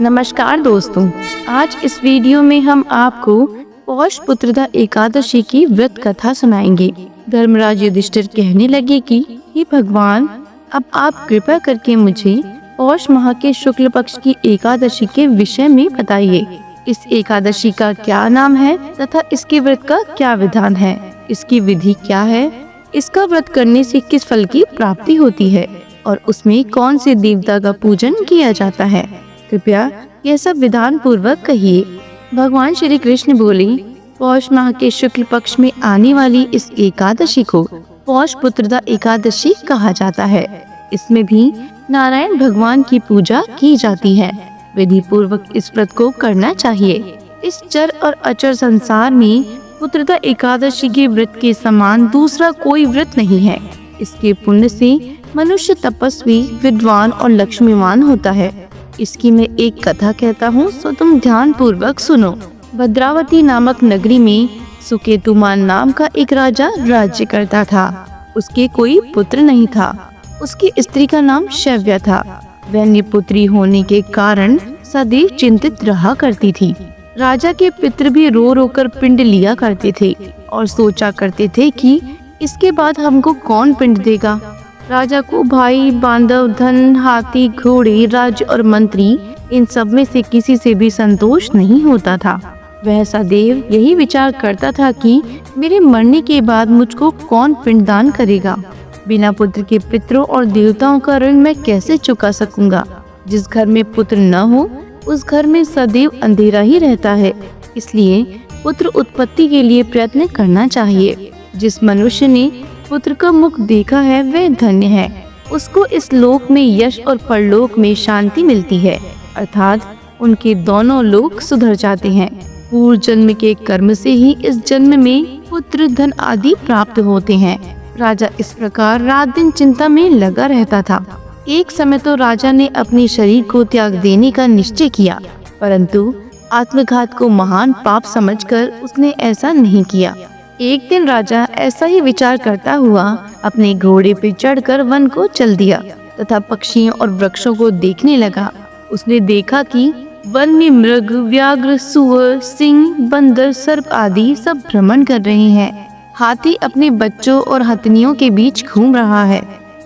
नमस्कार दोस्तों, आज इस वीडियो में हम आपको पौष पुत्रदा एकादशी की व्रत कथा सुनाएंगे। धर्मराज युधिष्ठिर कहने लगे कि हे भगवान, अब आप कृपा करके मुझे पौष माह के शुक्ल पक्ष की एकादशी के विषय में बताइए। इस एकादशी का क्या नाम है तथा इसके व्रत का क्या विधान है, इसकी विधि क्या है, इसका व्रत करने से किस फल की प्राप्ति होती है और उसमें कौन से देवता का पूजन किया जाता है। कृपया यह सब विधान पूर्वक कहिए। भगवान श्री कृष्ण बोले, पौष माह के शुक्ल पक्ष में आने वाली इस एकादशी को पौष पुत्रदा एकादशी कहा जाता है। इसमें भी नारायण भगवान की पूजा की जाती है। विधि पूर्वक इस व्रत को करना चाहिए। इस चर और अचर संसार में पुत्रदा एकादशी के व्रत के समान दूसरा कोई व्रत नहीं है। इसके पुण्य से मनुष्य तपस्वी, विद्वान और लक्ष्मीवान होता है। इसकी मैं एक कथा कहता हूँ, सो तुम ध्यान पूर्वक सुनो। भद्रावती नामक नगरी में सुकेतुमान नाम का एक राजा राज्य करता था। उसके कोई पुत्र नहीं था। उसकी स्त्री का नाम शव्या था। वह निपुत्री होने के कारण सदैव चिंतित रहा करती थी। राजा के पितृ भी रो रो कर पिंड लिया करते थे और सोचा करते थे कि इसके बाद हमको कौन पिंड देगा। राजा को भाई, बांधव, धन, हाथी, घोड़े, राज्य और मंत्री, इन सब में से किसी से भी संतोष नहीं होता था। वह सदैव यही विचार करता था कि मेरे मरने के बाद मुझको कौन पिंडदान करेगा। बिना पुत्र के पितरों और देवताओं का ऋण मैं कैसे चुका सकूंगा। जिस घर में पुत्र न हो उस घर में सदैव अंधेरा ही रहता है। इसलिए पुत्र उत्पत्ति के लिए प्रयत्न करना चाहिए। जिस मनुष्य ने पुत्र का मुख देखा है वह धन्य है। उसको इस लोक में यश और परलोक में शांति मिलती है, अर्थात उनके दोनों लोक सुधर जाते हैं। पूर्व जन्म के कर्म से ही इस जन्म में पुत्र, धन आदि प्राप्त होते हैं। राजा इस प्रकार रात दिन चिंता में लगा रहता था। एक समय तो राजा ने अपने शरीर को त्याग देने का निश्चय किया, परंतु आत्मघात को महान पाप समझकर उसने ऐसा नहीं किया। एक दिन राजा ऐसा ही विचार करता हुआ अपने घोड़े पर चढ़कर वन को चल दिया तथा पक्षियों और वृक्षों को देखने लगा। उसने देखा कि वन में मृग, व्याघ्र, सुअर, सिंह, बंदर, सर्प आदि सब भ्रमण कर रहे हैं। हाथी अपने बच्चों और हथनियों के बीच घूम रहा है।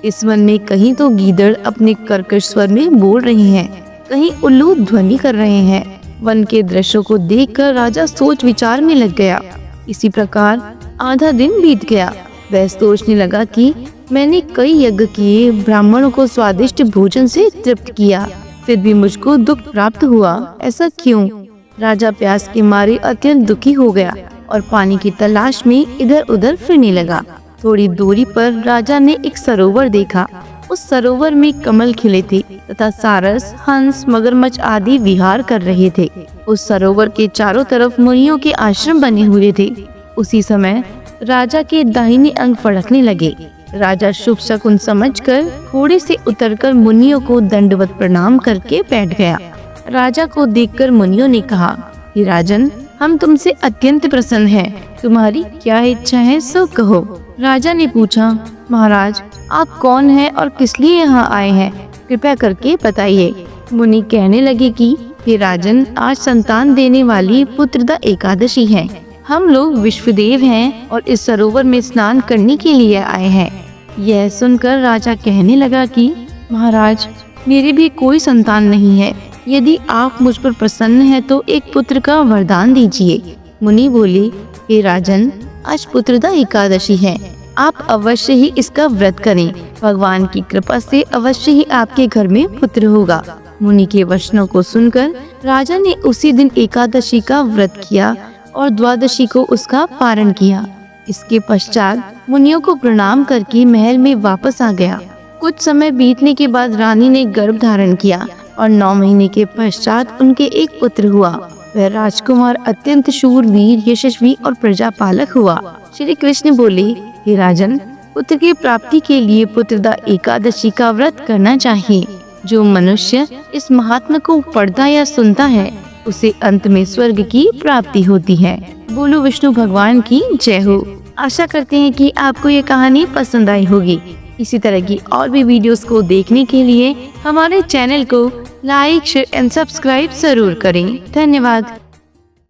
इस वन में कहीं तो गीदड़ अपने कर्कश स्वर में बोल रहे हैं, कहीं उल्लू ध्वनि कर रहे हैं। वन के दृश्यों को देखकर राजा सोच विचार में लग गया। इसी प्रकार आधा दिन बीत गया। वह सोचने लगा कि मैंने कई यज्ञ किए, ब्राह्मणों को स्वादिष्ट भोजन से तृप्त किया, फिर भी मुझको दुख प्राप्त हुआ। ऐसा क्यों? राजा प्यास के मारे अत्यंत दुखी हो गया और पानी की तलाश में इधर उधर फिरने लगा। थोड़ी दूरी पर राजा ने एक सरोवर देखा। उस सरोवर में कमल खिले थे तथा सारस, हंस, मगरमच्छ आदि विहार कर रहे थे। उस सरोवर के चारों तरफ मुनियों के आश्रम बने हुए थे। उसी समय राजा के दाहिने अंग फड़कने लगे। राजा शुभ शकुन समझकर घोड़े से उतरकर मुनियों को दंडवत प्रणाम करके बैठ गया। राजा को देखकर मुनियों ने कहा, हे राजन, हम तुमसे अत्यंत प्रसन्न हैं। तुम्हारी क्या इच्छा है सो कहो। राजा ने पूछा, महाराज, आप कौन हैं और किस लिए यहाँ आए हैं, कृपया करके बताइए। मुनि कहने लगे कि हे राजन, आज संतान देने वाली पुत्रदा एकादशी है। हम लोग विश्वदेव हैं और इस सरोवर में स्नान करने के लिए आए हैं। यह सुनकर राजा कहने लगा कि महाराज, मेरी भी कोई संतान नहीं है। यदि आप मुझ पर प्रसन्न हैं तो एक पुत्र का वरदान दीजिए। मुनि बोले, हे राजन, आज पुत्रदा एकादशी है। आप अवश्य ही इसका व्रत करें। भगवान की कृपा से अवश्य ही आपके घर में पुत्र होगा। मुनि के वचनों को सुनकर राजा ने उसी दिन एकादशी का व्रत किया और द्वादशी को उसका पारण किया। इसके पश्चात मुनियों को प्रणाम करके महल में वापस आ गया। कुछ समय बीतने के बाद रानी ने गर्भ धारण किया और 9 महीने के पश्चात उनके एक पुत्र हुआ। वह राजकुमार अत्यंत शूरवीर, यशस्वी और प्रजापालक हुआ। श्री कृष्ण बोले, हे राजन, पुत्र की प्राप्ति के लिए पुत्रदा एकादशी का व्रत करना चाहिए। जो मनुष्य इस महात्मा को पढ़ता या सुनता है उसे अंत में स्वर्ग की प्राप्ति होती है। बोलो विष्णु भगवान की जय हो। आशा करते हैं कि आपको ये कहानी पसंद आई होगी। इसी तरह की और भी वीडियोस को देखने के लिए हमारे चैनल को लाइक शेयर एंड सब्सक्राइब जरूर करें। धन्यवाद।